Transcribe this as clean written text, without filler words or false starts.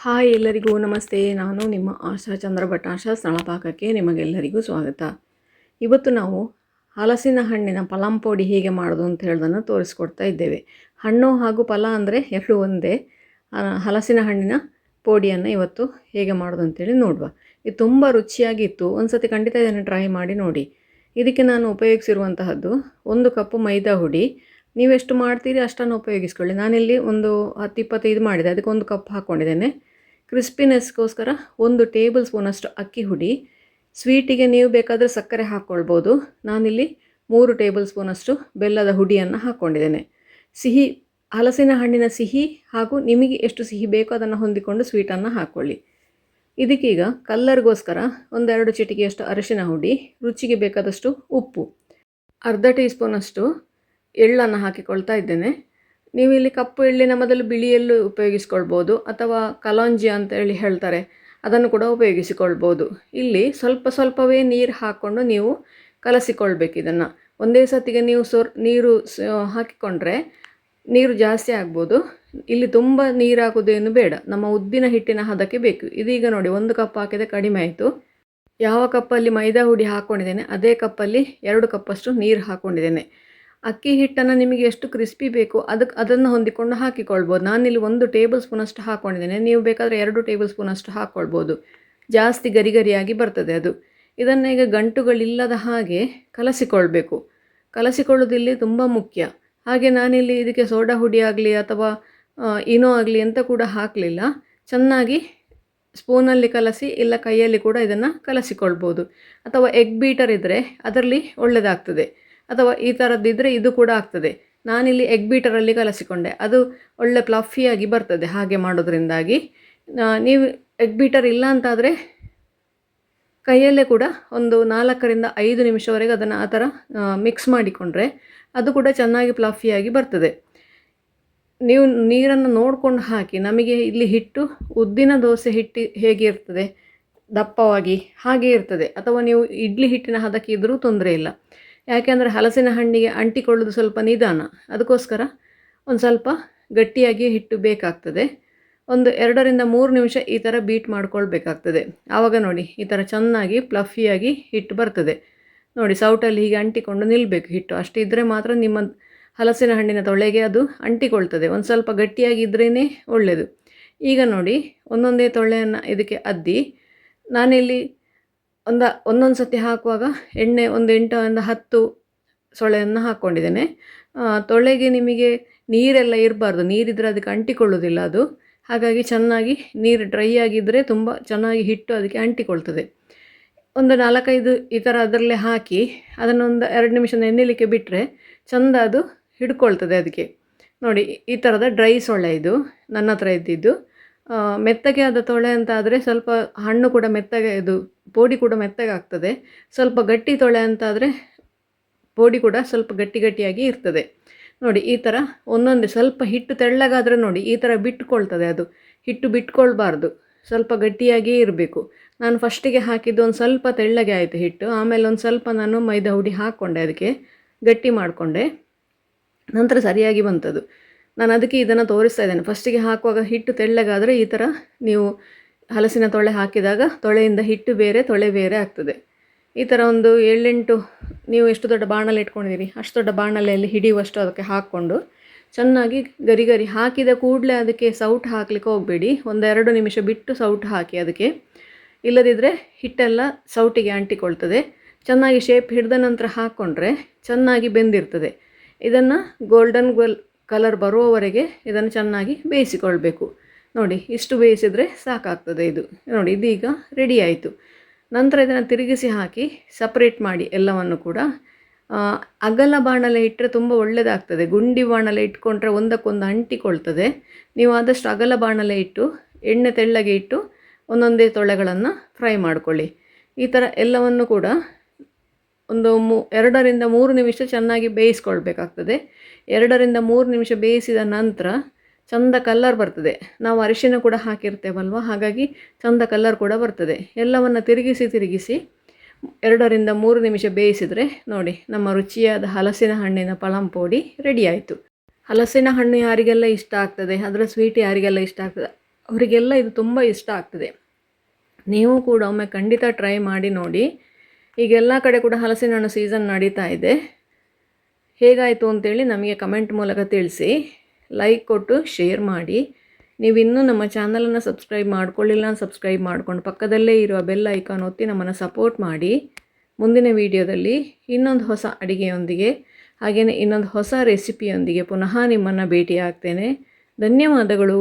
Hi ಎಲ್ಲರಿಗೂ ನಮಸ್ತೆ. ನಾನು ನಿಮ್ಮ ಆಶಾ ಚಂದ್ರಭಟ್. ಆಶಾ ಸ್ಥಳಪಾಕಕ್ಕೆ ನಿಮಗೆಲ್ಲರಿಗೂ ಸ್ವಾಗತ. ಇವತ್ತು ನಾವು ಹಲಸಿನ ಹಣ್ಣಿನ ಪಲಾಂಪೊಡಿ ಹೇಗೆ ಮಾಡೋದು ಅಂತ ಹೇಳೋದನ್ನು ತೋರಿಸ್ಕೊಡ್ತಾ ಇದ್ದೇವೆ. ಹಣ್ಣು ಹಾಗೂ ಫಲ ಅಂದರೆ ಎರಡು ಒಂದೇ. ಹಲಸಿನ ಹಣ್ಣಿನ ಪೋಡಿಯನ್ನು ಇವತ್ತು ಹೇಗೆ ಮಾಡೋದು ಅಂತೇಳಿ ನೋಡುವ. ಇದು ತುಂಬ ರುಚಿಯಾಗಿತ್ತು. ಒಂದು ಸತಿ ಖಂಡಿತ ಇದನ್ನು ಟ್ರೈ ಮಾಡಿ ನೋಡಿ. ಇದಕ್ಕೆ ನಾನು ಉಪಯೋಗಿಸಿರುವಂತಹದ್ದು 1 ಕಪ್ ಮೈದಾ ಹುಡಿ. ನೀವೆಷ್ಟು ಮಾಡ್ತೀರಿ ಅಷ್ಟನ್ನು ಉಪಯೋಗಿಸ್ಕೊಳ್ಳಿ. ನಾನಿಲ್ಲಿ ಒಂದು 10-25 ಮಾಡಿದೆ, ಅದಕ್ಕೆ 1 ಕಪ್ ಹಾಕ್ಕೊಂಡಿದ್ದೇನೆ. ಕ್ರಿಸ್ಪಿನೆಸ್ಗೋಸ್ಕರ 1 ಟೇಬಲ್ ಸ್ಪೂನಷ್ಟು ಅಕ್ಕಿ ಹುಡಿ. ಸ್ವೀಟಿಗೆ ನೀವು ಬೇಕಾದರೆ ಸಕ್ಕರೆ ಹಾಕ್ಕೊಳ್ಬೋದು. ನಾನಿಲ್ಲಿ 3 ಟೇಬಲ್ ಸ್ಪೂನಷ್ಟು ಬೆಲ್ಲದ ಹುಡಿಯನ್ನು ಹಾಕ್ಕೊಂಡಿದ್ದೇನೆ. ಸಿಹಿ, ಹಲಸಿನ ಹಣ್ಣಿನ ಸಿಹಿ ಹಾಗೂ ನಿಮಗೆ ಎಷ್ಟು ಸಿಹಿ ಬೇಕೋ ಅದನ್ನು ಹೊಂದಿಕೊಂಡು ಸ್ವೀಟನ್ನು ಹಾಕ್ಕೊಳ್ಳಿ. ಇದಕ್ಕೀಗ ಕಲ್ಲರ್ಗೋಸ್ಕರ 1-2 ಚಿಟಿಕೆಯಷ್ಟು ಅರಿಶಿನ ಹುಡಿ, ರುಚಿಗೆ ಬೇಕಾದಷ್ಟು ಉಪ್ಪು, ಅರ್ಧ ಟೀ ಸ್ಪೂನಷ್ಟು ಎಳ್ಳನ್ನು ಹಾಕಿಕೊಳ್ತಾ ಇದ್ದೇನೆ. ನೀವು ಇಲ್ಲಿ ಕಪ್ಪು ಎಳ್ಳಿನ ಬದಲು ಬಿಳಿ ಎಳ್ಳು ಉಪಯೋಗಿಸ್ಕೊಳ್ಬೋದು, ಅಥವಾ ಕಲಾಂಜಿ ಅಂತೇಳಿ ಹೇಳ್ತಾರೆ, ಅದನ್ನು ಕೂಡ ಉಪಯೋಗಿಸಿಕೊಳ್ಬೋದು. ಇಲ್ಲಿ ಸ್ವಲ್ಪವೇ ನೀರು ಹಾಕ್ಕೊಂಡು ನೀವು ಕಲಸಿಕೊಳ್ಬೇಕು. ಇದನ್ನು ಒಂದೇ ಸತಿಗೆ ನೀವು ನೀರು ಹಾಕಿಕೊಂಡ್ರೆ ನೀರು ಜಾಸ್ತಿ ಆಗ್ಬೋದು. ಇಲ್ಲಿ ತುಂಬ ನೀರು ಹಾಕೋದೇನು ಬೇಡ, ನಮ್ಮ ಉದ್ದಿನ ಹಿಟ್ಟಿನ ಹದಕ್ಕೆ ಬೇಕು. ಇದೀಗ ನೋಡಿ 1 ಕಪ್ ಹಾಕಿದೆ, ಕಡಿಮೆ ಆಯಿತು. ಯಾವ ಕಪ್ಪಲ್ಲಿ ಮೈದಾ ಹುಡಿ ಹಾಕ್ಕೊಂಡಿದ್ದೇನೆ ಅದೇ ಕಪ್ಪಲ್ಲಿ 2 ಕಪ್ಪಷ್ಟು ನೀರು ಹಾಕ್ಕೊಂಡಿದ್ದೇನೆ. ಅಕ್ಕಿ ಹಿಟ್ಟನ್ನು ನಿಮಗೆ ಎಷ್ಟು ಕ್ರಿಸ್ಪಿ ಬೇಕು ಅದನ್ನು ಹೊಂದಿಕೊಂಡು ಹಾಕಿಕೊಳ್ಬೋದು. ನಾನಿಲ್ಲಿ 1 ಟೇಬಲ್ ಸ್ಪೂನಷ್ಟು ಹಾಕ್ಕೊಂಡಿದ್ದೇನೆ. ನೀವು ಬೇಕಾದರೆ 2 ಟೇಬಲ್ ಸ್ಪೂನಷ್ಟು ಹಾಕ್ಕೊಳ್ಬೋದು. ಜಾಸ್ತಿ ಗರಿಗರಿಯಾಗಿ ಬರ್ತದೆ ಅದು. ಇದನ್ನು ಈಗ ಗಂಟುಗಳಿಲ್ಲದ ಹಾಗೆ ಕಲಸಿಕೊಳ್ಬೇಕು. ಕಲಸಿಕೊಳ್ಳೋದಿಲ್ಲಿ ತುಂಬ ಮುಖ್ಯ. ಹಾಗೆ ನಾನಿಲ್ಲಿ ಇದಕ್ಕೆ ಸೋಡಾ ಹುಡಿ ಆಗಲಿ ಅಥವಾ ಇನೋ ಆಗಲಿ ಅಂತ ಕೂಡ ಹಾಕಲಿಲ್ಲ. ಚೆನ್ನಾಗಿ ಸ್ಪೂನಲ್ಲಿ ಕಲಸಿ, ಇಲ್ಲ ಕೈಯಲ್ಲಿ ಕೂಡ ಇದನ್ನು ಕಲಸಿಕೊಳ್ಬೋದು. ಅಥವಾ ಎಗ್ ಬೀಟರ್ ಇದ್ದರೆ ಅದರಲ್ಲಿ ಒಳ್ಳೆಯದಾಗ್ತದೆ, ಅಥವಾ ಈ ಥರದ್ದಿದ್ದರೆ ಇದು ಕೂಡ ಆಗ್ತದೆ. ನಾನಿಲ್ಲಿ ಎಗ್ ಬೀಟರಲ್ಲಿ ಕಲಸಿಕೊಂಡೆ, ಅದು ಒಳ್ಳೆ ಫ್ಲಫಿಯಾಗಿ ಬರ್ತದೆ ಹಾಗೆ ಮಾಡೋದ್ರಿಂದಾಗಿ. ನೀವು ಎಗ್ ಬೀಟರ್ ಇಲ್ಲ ಅಂತಾದರೆ ಕೈಯಲ್ಲೇ ಕೂಡ ಒಂದು 4-5 ನಿಮಿಷವರೆಗೆ ಅದನ್ನು ಆ ಥರ ಮಿಕ್ಸ್ ಮಾಡಿಕೊಂಡ್ರೆ ಅದು ಕೂಡ ಚೆನ್ನಾಗಿ ಫ್ಲಫಿಯಾಗಿ ಬರ್ತದೆ. ನೀವು ನೀರನ್ನು ನೋಡಿಕೊಂಡು ಹಾಕಿ. ನಮಗೆ ಇಲ್ಲಿ ಹಿಟ್ಟು ಉದ್ದಿನ ದೋಸೆ ಹಿಟ್ಟು ಹೇಗೆ ಇರ್ತದೆ ದಪ್ಪವಾಗಿ ಹಾಗೆ ಇರ್ತದೆ, ಅಥವಾ ನೀವು ಇಡ್ಲಿ ಹಿಟ್ಟಿನ ಹದಕ್ಕೆ ಇದ್ದರೂ ತೊಂದರೆ ಇಲ್ಲ. ಯಾಕೆಂದರೆ ಹಲಸಿನ ಹಣ್ಣಿಗೆ ಅಂಟಿಕೊಳ್ಳೋದು ಸ್ವಲ್ಪ ನಿಧಾನ, ಅದಕ್ಕೋಸ್ಕರ ಒಂದು ಸ್ವಲ್ಪ ಗಟ್ಟಿಯಾಗಿ ಹಿಟ್ಟು ಬೇಕಾಗ್ತದೆ. ಒಂದು 2-3 ನಿಮಿಷ ಈ ಥರ ಬೀಟ್ ಮಾಡ್ಕೊಳ್ಬೇಕಾಗ್ತದೆ. ಆವಾಗ ನೋಡಿ ಈ ಥರ ಚೆನ್ನಾಗಿ ಫ್ಲಫಿಯಾಗಿ ಹಿಟ್ಟು ಬರ್ತದೆ. ನೋಡಿ ಸೌಟಲ್ಲಿ ಹೀಗೆ ಅಂಟಿಕೊಂಡು ನಿಲ್ಲಬೇಕು ಹಿಟ್ಟು. ಅಷ್ಟಿದ್ದರೆ ಮಾತ್ರ ನಿಮ್ಮ ಹಲಸಿನ ಹಣ್ಣಿನ ತೊಳೆಗೆ ಅದು ಅಂಟಿಕೊಳ್ತದೆ. ಒಂದು ಸ್ವಲ್ಪ ಗಟ್ಟಿಯಾಗಿದ್ರೇ ಒಳ್ಳೆಯದು. ಈಗ ನೋಡಿ ಒಂದೊಂದೇ ತೊಳೆಯನ್ನು ಇದಕ್ಕೆ ಅದ್ದಿ, ನಾನಿಲ್ಲಿ ಒಂದೊಂದು ಸತಿ ಹಾಕುವಾಗ ಎಣ್ಣೆ 8-10 ಸೊಳೆಯನ್ನು ಹಾಕ್ಕೊಂಡಿದ್ದೇನೆ. ತೊಳೆಗೆ ನಿಮಗೆ ನೀರೆಲ್ಲ ಇರಬಾರ್ದು, ನೀರಿದ್ದರೆ ಅದಕ್ಕೆ ಅಂಟಿಕೊಳ್ಳೋದಿಲ್ಲ ಅದು. ಹಾಗಾಗಿ ಚೆನ್ನಾಗಿ ನೀರು ಡ್ರೈ ಆಗಿದ್ದರೆ ತುಂಬ ಚೆನ್ನಾಗಿ ಹಿಟ್ಟು ಅದಕ್ಕೆ ಅಂಟಿಕೊಳ್ತದೆ. ಒಂದು 4-5 ಈ ಥರ ಅದರಲ್ಲೇ ಹಾಕಿ ಅದನ್ನೊಂದು 2 ನಿಮಿಷ ನೆನೆಯಲಿಕ್ಕೆ ಬಿಟ್ಟರೆ ಚೆಂದ ಅದು ಹಿಡ್ಕೊಳ್ತದೆ ಅದಕ್ಕೆ. ನೋಡಿ ಈ ಥರದ ಡ್ರೈ ಸೊಳ್ಳೆ ಇದು ನನ್ನ ಹತ್ರ ಇದ್ದಿದ್ದು. ಮೆತ್ತಗೆ ಆದ ತೊಳೆ ಅಂತ ಆದರೆ ಸ್ವಲ್ಪ ಹಣ್ಣು ಕೂಡ ಮೆತ್ತಗೆ, ಇದು ಪೋಡಿ ಕೂಡ ಮೆತ್ತಗೆ ಆಗ್ತದೆ. ಸ್ವಲ್ಪ ಗಟ್ಟಿ ತೊಳೆ ಅಂತಾದರೆ ಪೋಡಿ ಕೂಡ ಸ್ವಲ್ಪ ಗಟ್ಟಿಯಾಗಿ ಇರ್ತದೆ. ನೋಡಿ ಈ ಥರ ಒಂದೊಂದೇ ಸ್ವಲ್ಪ ಹಿಟ್ಟು ತೆಳ್ಳಗಾದರೆ ನೋಡಿ ಈ ಥರ ಬಿಟ್ಕೊಳ್ತದೆ ಅದು. ಹಿಟ್ಟು ಬಿಟ್ಕೊಳ್ಬಾರ್ದು, ಸ್ವಲ್ಪ ಗಟ್ಟಿಯಾಗಿಯೇ ಇರಬೇಕು. ನಾನು ಫಸ್ಟಿಗೆ ಹಾಕಿದ್ದು ಒಂದು ಸ್ವಲ್ಪ ತೆಳ್ಳಗೆ ಆಯಿತು ಹಿಟ್ಟು. ಆಮೇಲೆ ಒಂದು ಸ್ವಲ್ಪ ನಾನು ಮೈದಾ ಹುಡಿ ಹಾಕ್ಕೊಂಡೆ, ಅದಕ್ಕೆ ಗಟ್ಟಿ ಮಾಡಿಕೊಂಡೆ, ನಂತರ ಸರಿಯಾಗಿ ಬಂತದು. ನಾನು ಅದಕ್ಕೆ ಇದನ್ನು ತೋರಿಸ್ತಾ ಇದ್ದೇನೆ. ಫಸ್ಟಿಗೆ ಹಾಕುವಾಗ ಹಿಟ್ಟು ತೆಳ್ಳಗಾದರೆ ಈ ಥರ ನೀವು ಹಲಸಿನ ತೊಳೆ ಹಾಕಿದಾಗ ತೊಳೆಯಿಂದ ಹಿಟ್ಟು ಬೇರೆ ತೊಳೆ ಬೇರೆ ಆಗ್ತದೆ. ಈ ಥರ ಒಂದು 7-8 ನೀವು ಎಷ್ಟು ದೊಡ್ಡ ಬಾಣಲೆ ಇಟ್ಕೊಂಡಿದ್ದೀರಿ ಅಷ್ಟು ದೊಡ್ಡ ಬಾಣಲೆಯಲ್ಲಿ ಹಿಡಿಯುವಷ್ಟು ಅದಕ್ಕೆ ಹಾಕ್ಕೊಂಡು ಚೆನ್ನಾಗಿ ಗರಿ ಹಾಕಿದ ಕೂಡಲೇ ಅದಕ್ಕೆ ಸೌಟು ಹಾಕಲಿಕ್ಕೆ ಹೋಗಬೇಡಿ. 1-2 ನಿಮಿಷ ಬಿಟ್ಟು ಸೌಟು ಹಾಕಿ ಅದಕ್ಕೆ, ಇಲ್ಲದಿದ್ದರೆ ಹಿಟ್ಟೆಲ್ಲ ಸೌಟಿಗೆ ಅಂಟಿಕೊಳ್ತದೆ. ಚೆನ್ನಾಗಿ ಶೇಪ್ ಹಿಡಿದ ನಂತರ ಹಾಕ್ಕೊಂಡ್ರೆ ಚೆನ್ನಾಗಿ ಬೆಂದಿರ್ತದೆ. ಇದನ್ನು ಗೋಲ್ಡನ್ ಕಲರ್ ಬರುವವರೆಗೆ ಇದನ್ನು ಚೆನ್ನಾಗಿ ಬೇಯಿಸಿಕೊಳ್ಬೇಕು. ನೋಡಿ ಇಷ್ಟು ಬೇಯಿಸಿದರೆ ಸಾಕಾಗ್ತದೆ ಇದು. ನೋಡಿ ಇದೀಗ ರೆಡಿ ಆಯಿತು. ನಂತರ ಇದನ್ನು ತಿರುಗಿಸಿ ಹಾಕಿ ಸಪ್ರೇಟ್ ಮಾಡಿ ಎಲ್ಲವನ್ನು ಕೂಡ. ಅಗಲ ಬಾಣಲೆ ಇಟ್ಟರೆ ತುಂಬ ಒಳ್ಳೆಯದಾಗ್ತದೆ. ಗುಂಡಿ ಬಾಣಲೆ ಇಟ್ಕೊಂಡ್ರೆ ಒಂದಕ್ಕೊಂದು ಅಂಟಿಕೊಳ್ತದೆ. ನೀವು ಆದಷ್ಟು ಅಗಲ ಬಾಣಲೆ ಇಟ್ಟು ಎಣ್ಣೆ ತೆಳ್ಳಗೆ ಇಟ್ಟು ಒಂದೊಂದೇ ತೊಳೆಗಳನ್ನು ಫ್ರೈ ಮಾಡ್ಕೊಳ್ಳಿ. ಈ ಥರ ಎಲ್ಲವನ್ನು ಕೂಡ ಒಂದು 2-3 ನಿಮಿಷ ಚೆನ್ನಾಗಿ ಬೇಯಿಸ್ಕೊಳ್ಬೇಕಾಗ್ತದೆ. 2-3 ನಿಮಿಷ ಬೇಯಿಸಿದ ನಂತರ ಚಂದ ಕಲ್ಲರ್ ಬರ್ತದೆ. ನಾವು ಅರಿಶಿನ ಕೂಡ ಹಾಕಿರ್ತೇವಲ್ವ, ಹಾಗಾಗಿ ಚಂದ ಕಲ್ಲರ್ ಕೂಡ ಬರ್ತದೆ. ಎಲ್ಲವನ್ನು ತಿರುಗಿಸಿ 2-3 ನಿಮಿಷ ಬೇಯಿಸಿದರೆ ನೋಡಿ ನಮ್ಮ ರುಚಿಯಾದ ಹಲಸಿನ ಹಣ್ಣಿನ ಪಲಾಂಪೊಡಿ ರೆಡಿ ಆಯಿತು. ಹಲಸಿನ ಹಣ್ಣು ಯಾರಿಗೆಲ್ಲ ಇಷ್ಟ ಆಗ್ತದೆ, ಅದರ ಸ್ವೀಟ್ ಯಾರಿಗೆಲ್ಲ ಇಷ್ಟ ಆಗ್ತದೆ ಅವರಿಗೆಲ್ಲ ಇದು ತುಂಬ ಇಷ್ಟ ಆಗ್ತದೆ. ನೀವು ಕೂಡ ಒಮ್ಮೆ ಖಂಡಿತ ಟ್ರೈ ಮಾಡಿ ನೋಡಿ. ಈಗೆಲ್ಲ ಕಡೆ ಕೂಡ ಹಲಸಿನ ಹಣ್ಣು ಸೀಸನ್ ನಡೀತಾ ಇದೆ. ಹೇಗಾಯಿತು ಅಂತೇಳಿ ನಮಗೆ ಕಮೆಂಟ್ ಮೂಲಕ ತಿಳಿಸಿ, ಲೈಕ್ ಕೊಟ್ಟು ಶೇರ್ ಮಾಡಿ. ನೀವು ಇನ್ನೂ ನಮ್ಮ ಚಾನಲನ್ನು ಸಬ್ಸ್ಕ್ರೈಬ್ ಮಾಡ್ಕೊಳ್ಳಿಲ್ಲ, ಸಬ್ಸ್ಕ್ರೈಬ್ ಮಾಡ್ಕೊಂಡು ಪಕ್ಕದಲ್ಲೇ ಇರುವ ಬೆಲ್ ಐಕಾನ್ ಒತ್ತಿ ನಮ್ಮನ್ನು ಸಪೋರ್ಟ್ ಮಾಡಿ. ಮುಂದಿನ ವಿಡಿಯೋದಲ್ಲಿ ಇನ್ನೊಂದು ಹೊಸ ಅಡಿಗೆಯೊಂದಿಗೆ ಹಾಗೆಯೇ ಇನ್ನೊಂದು ಹೊಸ ರೆಸಿಪಿಯೊಂದಿಗೆ ಪುನಃ ನಿಮ್ಮನ್ನು ಭೇಟಿ ಆಗ್ತೇನೆ. ಧನ್ಯವಾದಗಳು.